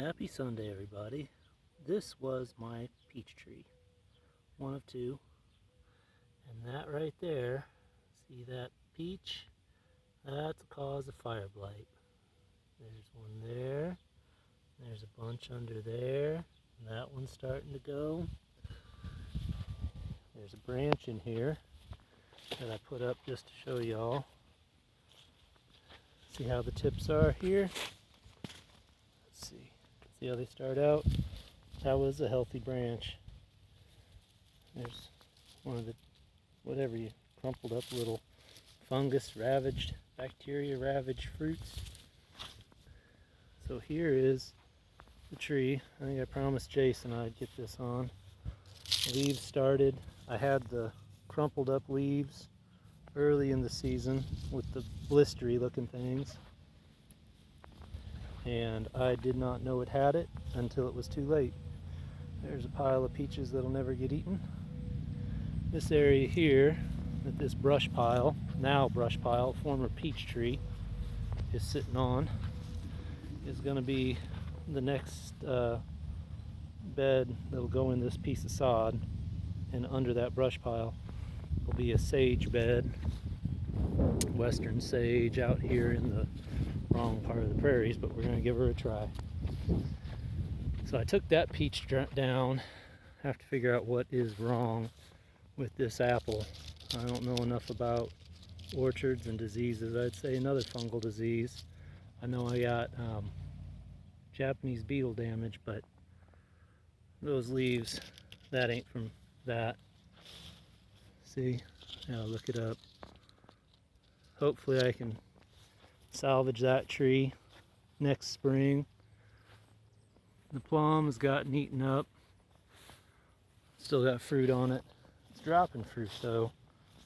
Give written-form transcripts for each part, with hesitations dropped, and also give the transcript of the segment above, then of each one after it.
Happy Sunday, everybody. This was my peach tree. One of two. And that right there, see that peach? That's a cause of fire blight. There's one there. There's a bunch under there. And that one's starting to go. There's a branch in here that I put up just to show y'all. See how the tips are here? Let's see. See how they start out? That was a healthy branch. There's one of the, whatever you, crumpled up little fungus ravaged, bacteria ravaged fruits. So here is the tree. I think I promised Jason I'd get this on. Leaves started. I had the crumpled up leaves early in the season with the blistery looking things. And I did not know it had it until it was too late. There's a pile of peaches that'll never get eaten. This area here, that this brush pile, now brush pile, former peach tree, is sitting on, is going to be the next bed that'll go in this piece of sod, and under that brush pile will be a sage bed, western sage out here in the wrong part of the prairies, but we're going to give her a try. So I took that peach down. Have to figure out what is wrong with this apple. I don't know enough about orchards and diseases. I'd say another fungal disease. I know I got Japanese beetle damage, but those leaves, that ain't from that. See? Now look it up. Hopefully I can salvage that tree next spring. The plum has gotten eaten up. Still got fruit on it. It's dropping fruit though.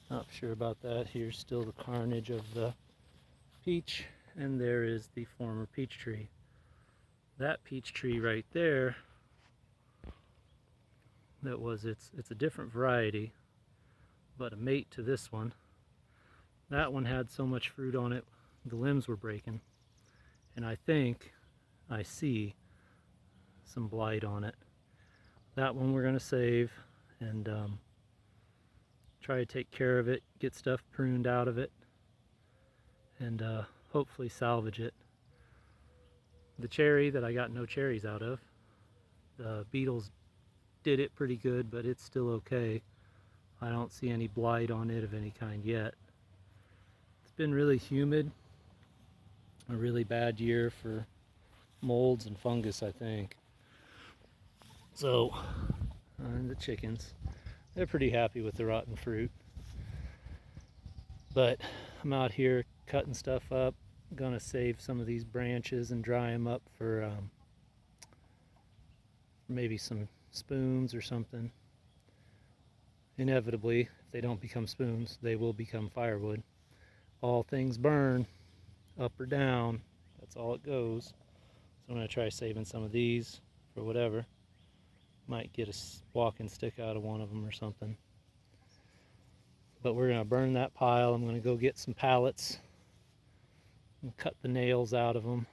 Not sure about that. Here's still the carnage of the peach, and there is the former peach tree. That peach tree right there, that was it's a different variety, but a mate to this one. That one had so much fruit on it, the limbs were breaking, and I think I see some blight on it. That one we're going to save and try to take care of it, get stuff pruned out of it, and hopefully salvage it. The cherry that I got no cherries out of, the beetles did it pretty good, but it's still okay. I don't see any blight on it of any kind yet. It's been really humid, a really bad year for molds and fungus, I think. So, and the chickens, they're pretty happy with the rotten fruit. But I'm out here cutting stuff up. I'm gonna save some of these branches and dry them up for maybe some spoons or something. Inevitably, if they don't become spoons, they will become firewood. All things burn, up or down, that's all it goes. So I'm gonna try saving some of these for whatever. Might get a walking stick out of one of them or something. But we're gonna burn that pile. I'm gonna go get some pallets and cut the nails out of them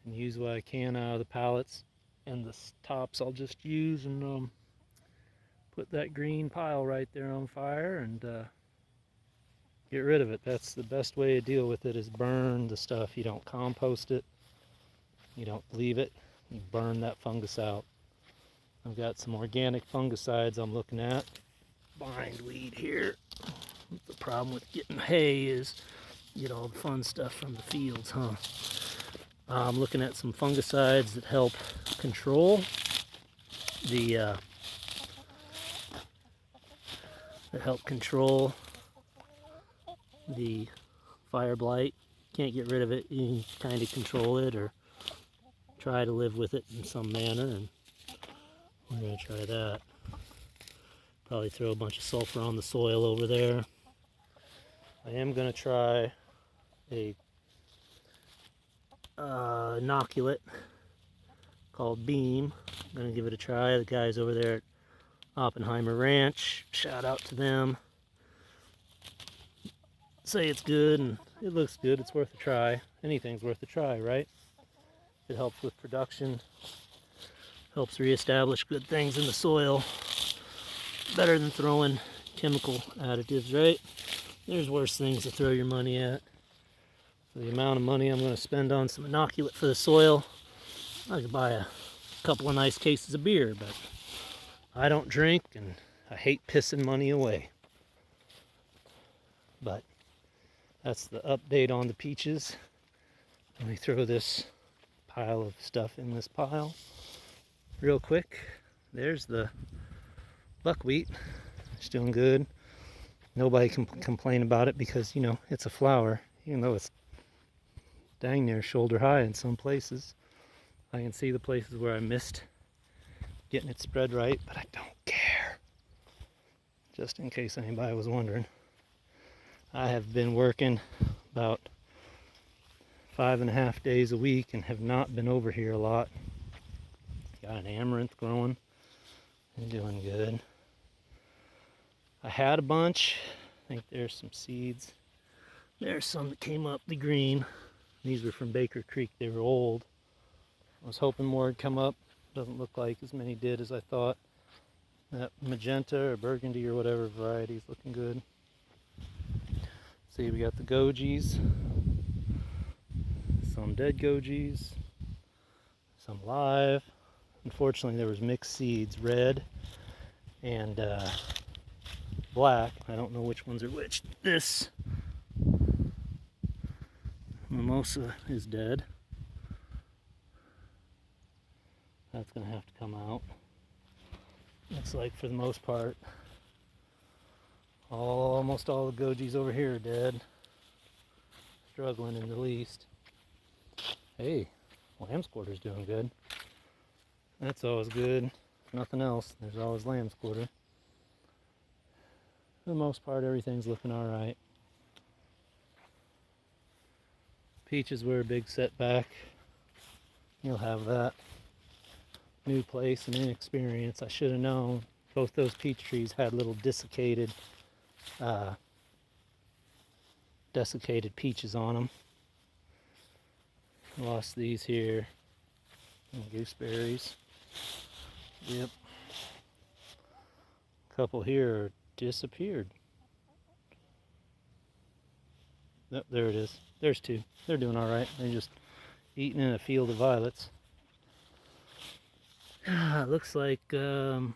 and use what I can out of the pallets. And the tops I'll just use and put that green pile right there on fire and get rid of it. That's the best way to deal with it, is burn the stuff. You don't compost it. You don't leave it. You burn that fungus out. I've got some organic fungicides I'm looking at. Bindweed here. The problem with getting hay is you get all the fun stuff from the fields, huh? I'm looking at some fungicides that help control the fire blight. Can't get rid of it. You can kind of control it or try to live with it in some manner, and we're going to try that. Probably throw a bunch of sulfur on the soil over there. I am going to try a inoculate called Beam. I'm going to give it a try. The guys over there at Oppenheimer Ranch, shout out to them, say it's good, and it looks good. It's worth a try. Anything's worth a try, right? It helps with production, helps reestablish good things in the soil. Better than throwing chemical additives, right? There's worse things to throw your money at. For the amount of money I'm going to spend on some inoculant for the soil, I could buy a couple of nice cases of beer, but I don't drink and I hate pissing money away. But that's the update on the peaches. Let me throw this pile of stuff in this pile real quick. There's the buckwheat. It's doing good. Nobody can complain about it because, you know, it's a flower, even though it's dang near shoulder high in some places. I can see the places where I missed getting it spread right, but I don't care. Just in case anybody was wondering. I have been working about 5.5 days a week and have not been over here a lot. Got an amaranth growing and doing good. I had a bunch. I think there's some seeds. There's some that came up the green. These were from Baker Creek. They were old. I was hoping more would come up. Doesn't look like as many did as I thought. That magenta or burgundy or whatever variety is looking good. See, we got the gojies. Some dead gojies. Some live. Unfortunately, there was mixed seeds, red and black. I don't know which ones are which. This mimosa is dead. That's going to have to come out. Looks like for the most part, almost all the gojis over here are dead. Struggling in the least. Hey, lamb's quarter's doing good. That's always good. If nothing else, there's always lamb's quarter. For the most part, everything's looking alright. Peaches were a big setback. You'll have that. New place and inexperience. I should have known. Both those peach trees had little desiccated peaches on them. Lost these here. And gooseberries. Yep. A couple here are disappeared. Yep, there it is. There's two. They're doing all right. They're just eating in a field of violets. It looks like might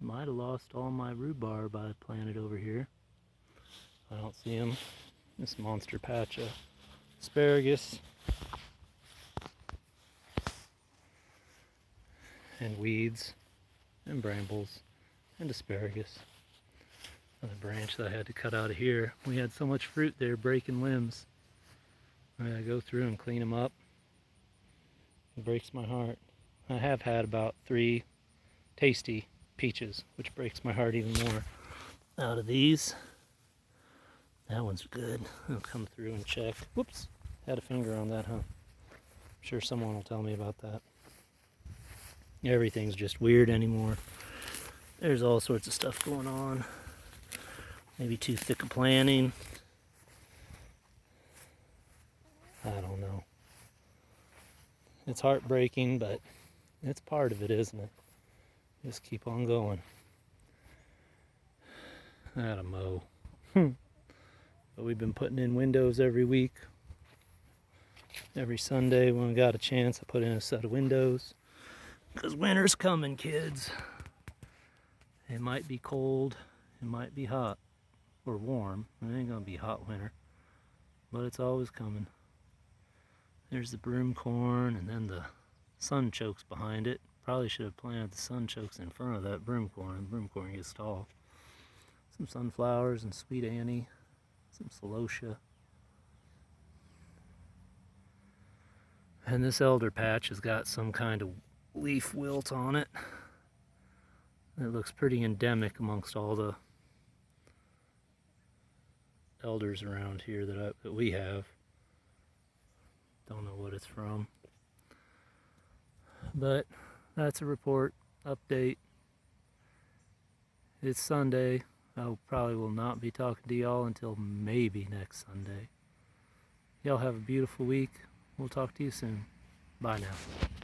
have lost all my rhubarb I planted over here. I don't see them. This monster patch of asparagus and weeds and brambles and asparagus. Another branch that I had to cut out of here. We had so much fruit there breaking limbs. I gotta go through and clean them up. It breaks my heart. I have had about 3 tasty peaches, which breaks my heart even more. Out of these, that one's good. I'll come through and check. Whoops, had a finger on that, huh? I'm sure someone will tell me about that. Everything's just weird anymore. There's all sorts of stuff going on. Maybe too thick of planting. I don't know. It's heartbreaking, but it's part of it, isn't it? Just keep on going. I gotta mow. But we've been putting in windows every week. Every Sunday when we got a chance, I put in a set of windows. Because winter's coming, kids. It might be cold, it might be hot, or warm. It ain't gonna be hot winter, but it's always coming. There's the broom corn, and then the sunchokes behind it. Probably should have planted the sunchokes in front of that broom corn. The broom corn gets tall. Some sunflowers and sweet Annie, some celosia. And this elder patch has got some kind of leaf wilt on it. It looks pretty endemic amongst all the elders around here that we have. Don't know what it's from. But that's a report, update. It's Sunday. I probably will not be talking to y'all until maybe next Sunday. Y'all have a beautiful week. We'll talk to you soon. Bye now.